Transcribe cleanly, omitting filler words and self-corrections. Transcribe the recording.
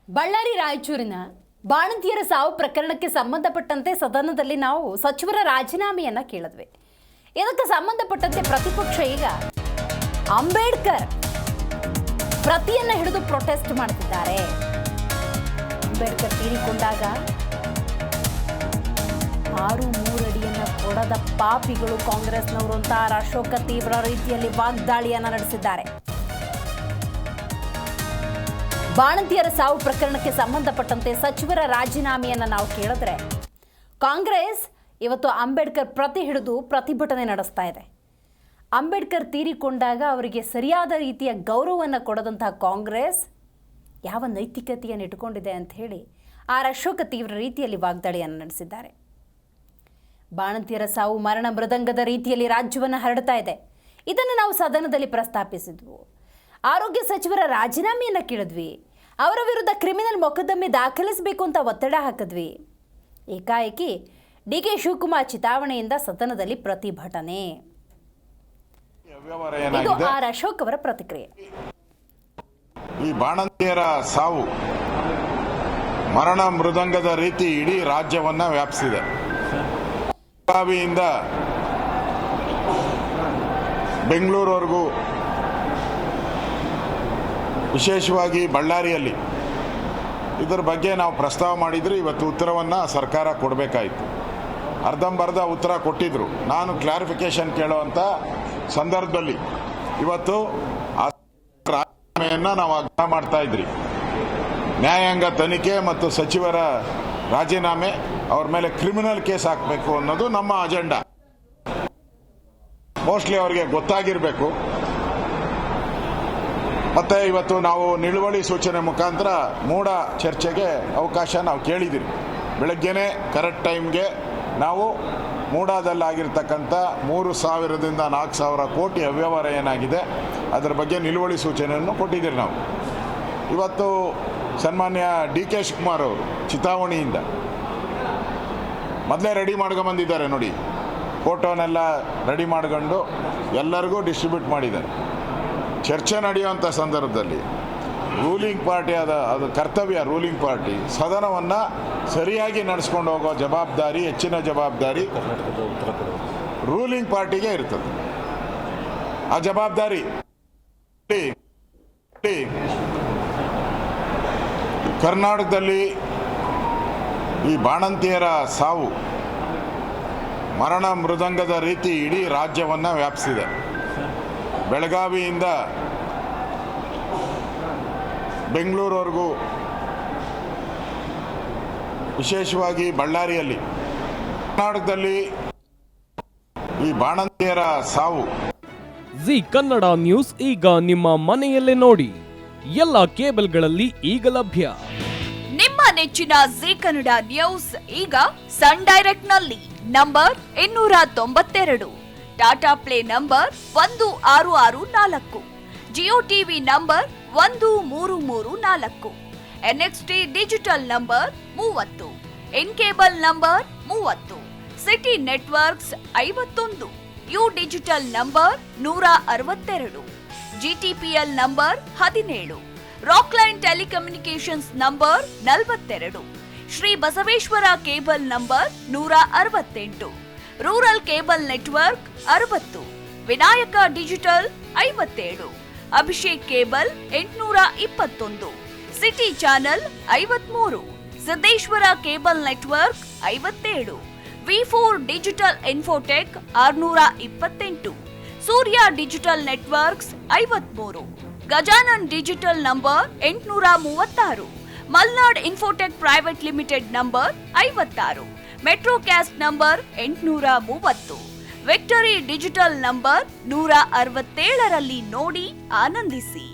ಬಳ್ಳಾರಿ ರಾಯಚೂರಿನ ಬಾಣಂತಿಯರ ಸಾವು ಪ್ರಕರಣಕ್ಕೆ ಸಂಬಂಧಪಟ್ಟಂತೆ ಸದನದಲ್ಲಿ ನಾವು ಸಚಿವರ ರಾಜೀನಾಮೆಯನ್ನ ಕೇಳಿದ್ವಿ. ಇದಕ್ಕೆ ಸಂಬಂಧಪಟ್ಟಂತೆ ಪ್ರತಿಪಕ್ಷ ಈಗ ಅಂಬೇಡ್ಕರ್ ಪ್ರತಿಯನ್ನ ಹಿಡಿದು ಪ್ರೊಟೆಸ್ಟ್ ಮಾಡ್ತಿದ್ದಾರೆ. ಅಂಬೇಡ್ಕರ್ ತೀರಿಕೊಂಡಾಗ 6-3 ಅಡಿಯನ್ನ ಕೊಡದ ಪಾಪಿಗಳು ಕಾಂಗ್ರೆಸ್ನವರು ಅಂತ ಅಶೋಕ ತೀವ್ರ ರೀತಿಯಲ್ಲಿ ವಾಗ್ದಾಳಿಯನ್ನ ನಡೆಸಿದ್ದಾರೆ. ಬಾಣಂತಿಯರ ಸಾವು ಪ್ರಕರಣಕ್ಕೆ ಸಂಬಂಧಪಟ್ಟಂತೆ ಸಚಿವರ ರಾಜೀನಾಮೆಯನ್ನು ನಾವು ಕೇಳಿದ್ರೆ ಕಾಂಗ್ರೆಸ್ ಇವತ್ತು ಅಂಬೇಡ್ಕರ್ ಪ್ರತಿ ಹಿಡಿದು ಪ್ರತಿಭಟನೆ ನಡೆಸ್ತಾ ಇದೆ. ಅಂಬೇಡ್ಕರ್ ತೀರಿಕೊಂಡಾಗ ಅವರಿಗೆ ಸರಿಯಾದ ರೀತಿಯ ಗೌರವವನ್ನು ಕೊಡದಂತಹ ಕಾಂಗ್ರೆಸ್ ಯಾವ ನೈತಿಕತೆಯನ್ನು ಇಟ್ಟುಕೊಂಡಿದೆ ಅಂತ ಹೇಳಿ ಅಶೋಕ ತೀವ್ರ ರೀತಿಯಲ್ಲಿ ವಾಗ್ದಾಳಿಯನ್ನು ನಡೆಸಿದ್ದಾರೆ. ಬಾಣಂತಿಯರ ಸಾವು ಮರಣ ಮೃದಂಗದ ರೀತಿಯಲ್ಲಿ ರಾಜ್ಯವನ್ನು ಹರಡ್ತಾ ಇದೆ. ಇದನ್ನು ನಾವು ಸದನದಲ್ಲಿ ಪ್ರಸ್ತಾಪಿಸಿದ್ವು. ಆರೋಗ್ಯ ಸಚಿವರ ರಾಜೀನಾಮೆಯನ್ನು ಕೇಳಿದ್ವಿ. ಅವರ ವಿರುದ್ಧ ಕ್ರಿಮಿನಲ್ ಮೊಕದ್ದಮೆ ದಾಖಲಿಸಬೇಕು ಅಂತ ಒತ್ತಡ ಹಾಕಿದ್ವಿ. ಏಕಾಏಕಿ ಡಿ.ಕೆ. ಶಿವಕುಮಾರ್ ಚಿತಾವಣೆಯಿಂದ ಸದನದಲ್ಲಿ ಪ್ರತಿಭಟನೆ. ಇದು ಅಶೋಕ್ ಅವರ ಪ್ರತಿಕ್ರಿಯೆ. ಈ ಬಾಣಂತಿಯರ ಸಾವು ಮರಣ ಮೃದಂಗದ ರೀತಿ ಇಡೀ ರಾಜ್ಯವನ್ನ ವ್ಯಾಪಿಸಿದೆ. ಬೆಳಗಾವಿಯಿಂದ ಬೆಂಗಳೂರುವರೆಗೂ, ವಿಶೇಷವಾಗಿ ಬಳ್ಳಾರಿಯಲ್ಲಿ ಇದರ ಬಗ್ಗೆ ನಾವು ಪ್ರಸ್ತಾವ ಮಾಡಿದರೆ ಇವತ್ತು ಉತ್ತರವನ್ನು ಸರ್ಕಾರ ಕೊಡಬೇಕಾಯಿತು. ಅರ್ಧಂಬರ್ಧ ಉತ್ತರ ಕೊಟ್ಟಿದ್ರು. ನಾನು ಕ್ಲಾರಿಫಿಕೇಶನ್ ಕೇಳುವಂಥ ಸಂದರ್ಭದಲ್ಲಿ ಇವತ್ತು ಆ ರಾಜೀನಾಮೆಯನ್ನು ನಾವು ಆಗ್ರಹ ಮಾಡ್ತಾ ಇದ್ರಿ. ನ್ಯಾಯಾಂಗ ತನಿಖೆ ಮತ್ತು ಸಚಿವರ ರಾಜೀನಾಮೆ, ಅವ್ರ ಮೇಲೆ ಕ್ರಿಮಿನಲ್ ಕೇಸ್ ಹಾಕಬೇಕು ಅನ್ನೋದು ನಮ್ಮ ಅಜೆಂಡಾ. ಮೋಸ್ಟ್ಲಿ ಅವರಿಗೆ ಗೊತ್ತಾಗಿರಬೇಕು. ಮತ್ತೆ ಇವತ್ತು ನಾವು ನಿಲುವಳಿ ಸೂಚನೆ ಮುಖಾಂತರ ಮೂಢ ಚರ್ಚೆಗೆ ಅವಕಾಶ ನಾವು ಕೇಳಿದ್ದೀರಿ. ಬೆಳಗ್ಗೆನೇ ಕರೆಕ್ಟ್ ಟೈಮ್ಗೆ ನಾವು ಮೂಡಾದಲ್ಲಾಗಿರ್ತಕ್ಕಂಥ 3,000ದಿಂದ 4,000 ಕೋಟಿ ಅವ್ಯವಹಾರ ಏನಾಗಿದೆ ಅದರ ಬಗ್ಗೆ ನಿಲುವಳಿ ಸೂಚನೆಯನ್ನು ಕೊಟ್ಟಿದ್ದೀರಿ. ನಾವು ಇವತ್ತು ಸನ್ಮಾನ್ಯ ಡಿ.ಕೆ. ಶಿವಕುಮಾರ್ ಅವರು ಚಿತಾವಣೆಯಿಂದ ಮೊದಲೇ ರೆಡಿ ಮಾಡ್ಕೊಂಬಂದಿದ್ದಾರೆ ನೋಡಿ. ಫೋಟೋನೆಲ್ಲ ರೆಡಿ ಮಾಡ್ಕೊಂಡು ಎಲ್ಲರಿಗೂ ಡಿಸ್ಟ್ರಿಬ್ಯೂಟ್ ಮಾಡಿದ್ದಾರೆ. ಚರ್ಚೆ ನಡೆಯುವಂಥ ಸಂದರ್ಭದಲ್ಲಿ ರೂಲಿಂಗ್ ಪಾರ್ಟಿ ಅದು ಕರ್ತವ್ಯ. ರೂಲಿಂಗ್ ಪಾರ್ಟಿ ಸದನವನ್ನು ಸರಿಯಾಗಿ ನಡೆಸ್ಕೊಂಡು ಹೋಗೋ ಜವಾಬ್ದಾರಿ, ಹೆಚ್ಚಿನ ಜವಾಬ್ದಾರಿ ರೂಲಿಂಗ್ ಪಾರ್ಟಿಗೆ ಇರ್ತದೆ. ಆ ಜವಾಬ್ದಾರಿ ಕರ್ನಾಟಕದಲ್ಲಿ ಈ ಬಾಣಂತಿಯರ ಸಾವು ಮರಣ ಮೃದಂಗದ ರೀತಿ ಇಡೀ ರಾಜ್ಯವನ್ನು ವ್ಯಾಪಿಸಿದೆ. ಬೆಳಗಾವಿಯಿಂದ ಬೆಂಗಳೂರುವರೆಗೂ, ವಿಶೇಷವಾಗಿ ಬಳ್ಳಾರಿಯಲ್ಲಿ ಕರ್ನಾಟಕದಲ್ಲಿ ಈ ಬಾಣಂತಿಯರ ಸಾವು. ಜಿ ಕನ್ನಡ ನ್ಯೂಸ್ ಈಗ ನಿಮ್ಮ ಮನೆಯಲ್ಲೇ ನೋಡಿ. ಎಲ್ಲ ಕೇಬಲ್ಗಳಲ್ಲಿ ಈಗ ಲಭ್ಯ. ನಿಮ್ಮ ನೆಚ್ಚಿನ ಜಿ ಕನ್ನಡ ನ್ಯೂಸ್ ಈಗ ಸನ್ ಡೈರೆಕ್ಟ್ ನಲ್ಲಿ number 292, Tata Play number 1664, Jio TV number 1334, NXT digital number 30, In Cable number 30, Siti networks 51, U digital number 162, GTPL number 17, Rockline telecommunications number 42, Shri Basaveshwara cable number 168, rural cable network 60, Vinayaka digital 57, Abhishek cable 821, Siti channel 53, Siddeshwara cable network 57, ವಿ4 digital infotech 628, Surya digital networks 53, Gajanan digital number 836, Malnad infotech private limited number 56, Metrocast number 830, Victory digital number 167ರಲ್ಲಿ ನೋಡಿ ಆನಂದಿಸಿ.